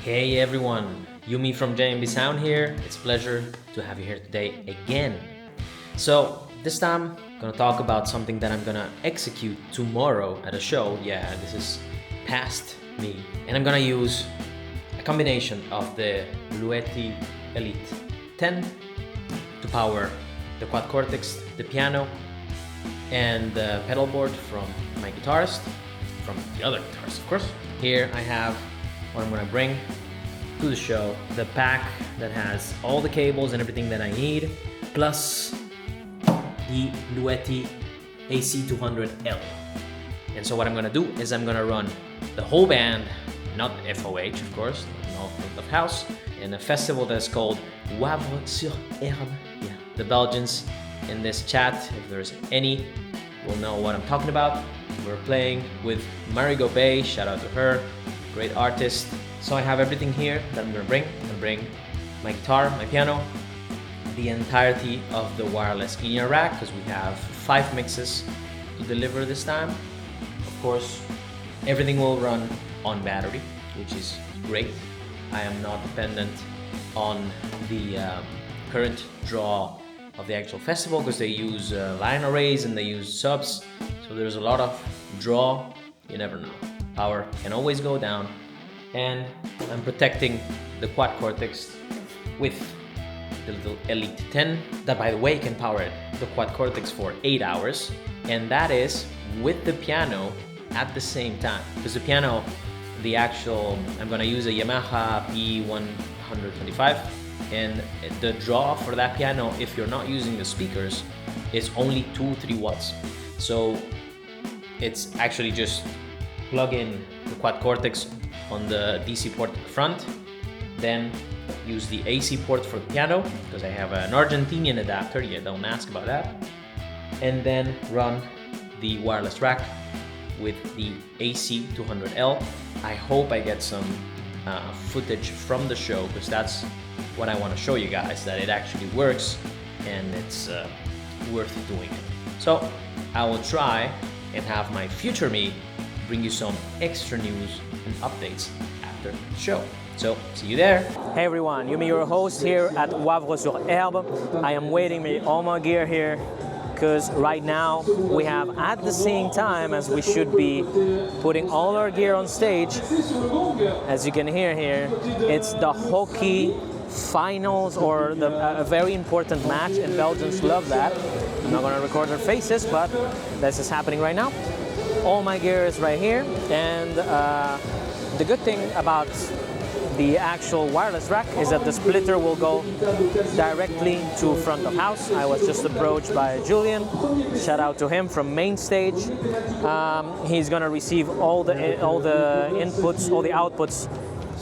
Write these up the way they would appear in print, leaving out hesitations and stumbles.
Hey everyone, Jumi from JMB Sound here. It's a pleasure to have you here today again. So this time I'm gonna talk about something that I'm gonna execute tomorrow at a show. Yeah, this is past me. And I'm gonna use a combination of the Bluetti Elite 10 to power the quad cortex, the piano, and the pedal board from my guitarist, from the other guitarist of course. Here I have what I'm gonna bring to the show, the pack that has all the cables and everything that I need, plus the Bluetti AC200L. And so what I'm gonna do is I'm gonna run the whole band, not FOH of course, not front of house, in a festival that's called Wavre sur Herbe. Yeah, the Belgians in this chat, if there's any, will know what I'm talking about. We're playing with Marigo Bay, shout out to her, great artist. So I have everything here that I'm gonna bring. I'm gonna bring my guitar, my piano, the entirety of the wireless in-ear rack, because we have 5 mixes to deliver this time. Of course, everything will run on battery, which is great. I am not dependent on the current draw of the actual festival, because they use line arrays and they use subs. So there's a lot of draw, you never know. Power can always go down. And I'm protecting the quad cortex with the little Elite 10 that, by the way, can power the quad cortex for 8 hours, and that is with the piano at the same time, because the piano, I'm gonna use a Yamaha P125, and the draw for that piano, if you're not using the speakers, is only 2-3 watts. So it's actually just plug in the quad cortex on the DC port at the front, then use the AC port for the piano, because I have an Argentinian adapter, yeah, don't ask about that, and then run the wireless rack with the AC200L. I hope I get some footage from the show, because that's what I want to show you guys, that it actually works and it's worth doing it. So I will try and have my future me bring you some extra news and updates after the show. So, see you there. Hey everyone, Jumi, your host here at Wavre sur Herbe. I am waiting with all my gear here, because right now we have, at the same time as we should be putting all our gear on stage, as you can hear here, it's the hockey finals, or a very important match, and Belgians love that. I'm not gonna record their faces, but this is happening right now. All my gear is right here, and the good thing about the actual wireless rack is that the splitter will go directly to front of house. I was just approached by Julian, shout out to him from main stage. He's gonna receive all the inputs, all the outputs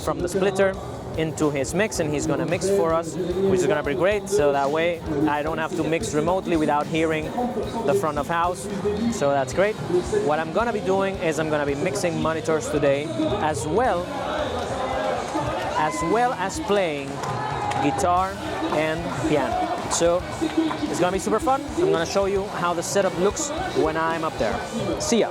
from the splitter into his mix, and he's gonna mix for us, which is gonna be great. So that way I don't have to mix remotely without hearing the front of house. So that's great. What I'm gonna be doing is I'm gonna be mixing monitors today, as well as playing guitar and piano. So it's gonna be super fun. I'm gonna show you how the setup looks when I'm up there. See ya.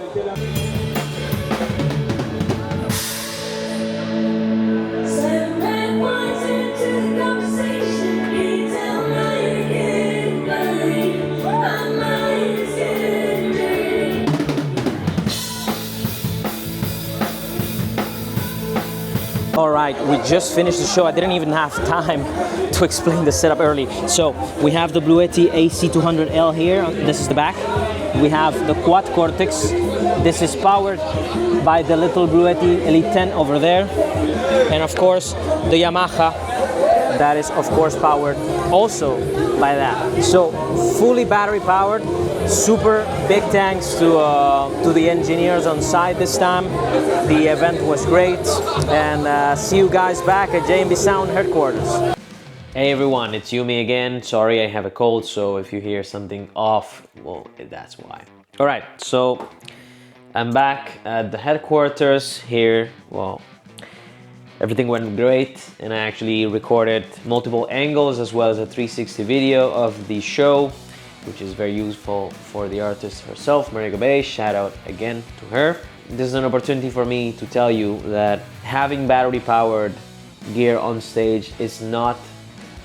All right, we just finished the show. I didn't even have time to explain the setup early. So we have the Bluetti AC200L here. This is the back. We have the quad cortex. This is powered by the little Bluetti Elite 10 over there. And of course, the Yamaha, that is of course powered also by that. So fully battery powered. Super big thanks to the engineers on site this time. The event was great, and see you guys back at JMB Sound headquarters. Hey everyone, it's Jumi again. Sorry, I have a cold, so if you hear something off, well, that's why. All right, so I'm back at the headquarters here. Well, everything went great, and I actually recorded multiple angles as well as a 360 video of the show, which is very useful for the artist herself, Marigo Bay. Shout out again to her. This is an opportunity for me to tell you that having battery powered gear on stage is not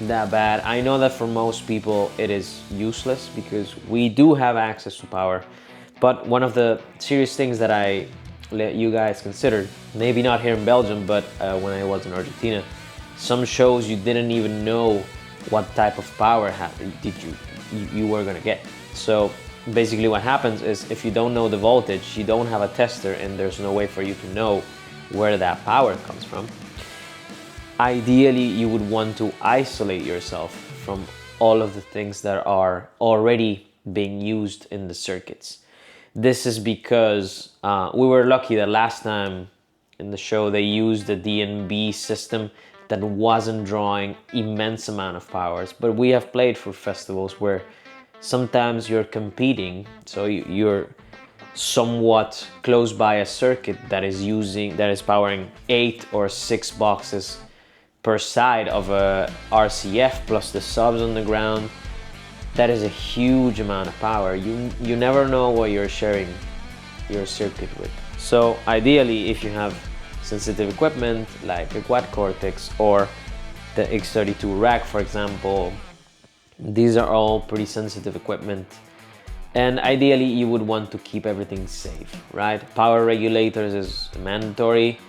that bad. I know that for most people it is useless because we do have access to power, but one of the serious things that I let you guys consider, maybe not here in Belgium, but when I was in Argentina, some shows you didn't even know what type of power you were gonna get. So basically what happens is if you don't know the voltage, you don't have a tester, and there's no way for you to know where that power comes from. Ideally, you would want to isolate yourself from all of the things that are already being used in the circuits. This is because we were lucky that last time in the show they used the DNB system that wasn't drawing immense amount of powers, but we have played for festivals where sometimes you're competing, so you're somewhat close by a circuit that is powering 8 or 6 boxes per side of a RCF plus the subs on the ground. That is a huge amount of power. You never know what you're sharing your circuit with. So ideally, if you have sensitive equipment like a quad cortex or the X32 rack, for example, these are all pretty sensitive equipment, and ideally you would want to keep everything safe, right? Power regulators is mandatory,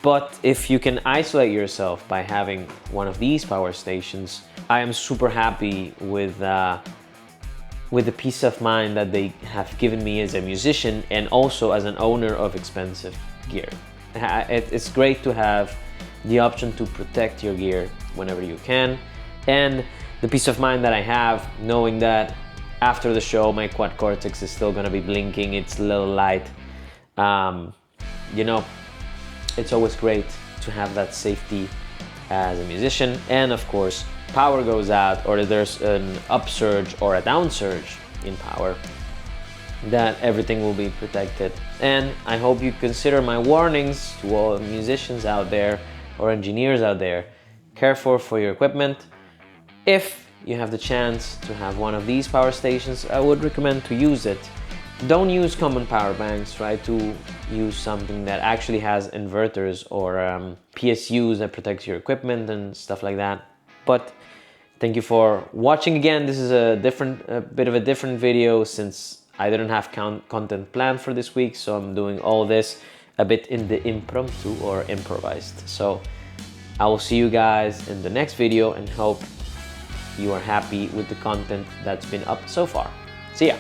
but if you can isolate yourself by having one of these power stations, I am super happy with the peace of mind that they have given me as a musician and also as an owner of expensive gear. It's great to have the option to protect your gear whenever you can, and the peace of mind that I have knowing that after the show my quad cortex is still gonna be blinking, it's a little light. You know, it's always great to have that safety as a musician. And of course, power goes out or there's an upsurge or a downsurge in power, that everything will be protected. And I hope you consider my warnings to all musicians out there or engineers out there. Careful for your equipment. If you have the chance to have one of these power stations, I would recommend to use it. Don't use common power banks. Try to use something that actually has inverters or PSUs that protects your equipment and stuff like that. But thank you for watching again. This is a bit of a different video since I didn't have content planned for this week, so I'm doing all this a bit in the impromptu or improvised. So I will see you guys in the next video and hope you are happy with the content that's been up so far. See ya!